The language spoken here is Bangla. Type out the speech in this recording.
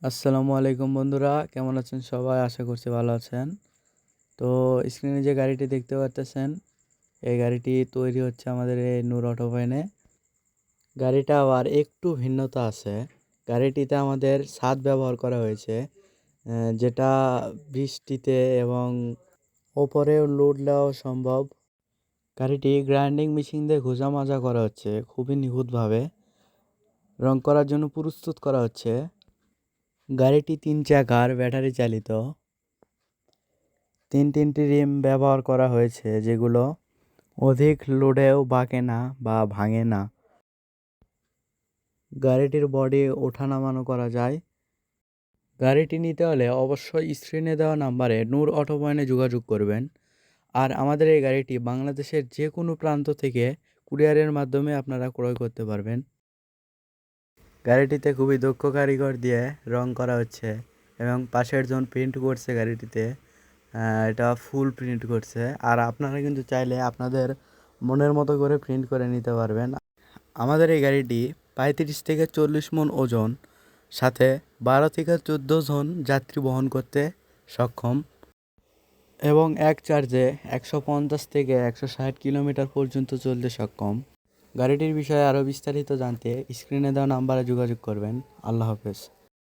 আসসালামু আলাইকুম বন্ধুরা, কেমন আছেন সবাই? আশা করছি ভালো আছেন। তো স্ক্রিনে যে গাড়িটি দেখতে পাচ্ছেন, এই গাড়িটি তৈরি হচ্ছে আমাদের এই নূর অটোপাইনে। গাড়িটা আবার একটু ভিন্নতা আছে। গাড়িটিতে আমাদের ছাদ ব্যবহার করা হয়েছে, যেটা বৃষ্টিতে এবং ওপরেও লোড নেওয়া সম্ভব। গাড়িটি গ্রাইন্ডিং মেশিন দিয়ে ঘষা মাজা করা হচ্ছে খুবই নিখুঁতভাবে। রং করার জন্য প্রস্তুত করা হচ্ছে। গাড়িটি 3 চাকার, ব্যাটারি চালিত। তিনটি রিম ব্যবহার করা হয়েছে, যেগুলো অধিক লোডেও বাঁকে না বা ভাঙে না। গাড়িটির বডি ওঠানামানো করা যায়। গাড়িটি নিতে হলে অবশ্যই স্ক্রিনে দেওয়া নাম্বারে নূর অটোপয়েন্টে যোগাযোগ করবেন। আর আমাদের এই গাড়িটি বাংলাদেশের যে কোনো প্রান্ত থেকে কুরিয়ারের মাধ্যমে আপনারা ক্রয় করতে পারবেন। গাড়িটিতে খুবই দক্ষ কারিগর দিয়ে রং করা হচ্ছে এবং পাশের জন প্রিন্ট করছে গাড়িটিতে। এটা ফুল প্রিন্ট করছে। আর আপনারা কিন্তু চাইলে আপনাদের মনের মতো করে প্রিন্ট করে নিতে পারবেন। আমাদের এই গাড়িটি 35 থেকে 40 মণ ওজন, সাথে 12 থেকে 14 জন যাত্রী বহন করতে সক্ষম এবং এক চার্জে 150 থেকে 160 কিলোমিটার পর্যন্ত চলতে সক্ষম। গাড়িটির বিষয়ে আরও বিস্তারিত জানতে স্ক্রিনে দেওয়া নাম্বারে যোগাযোগ করবেন। আল্লাহ হাফেজ।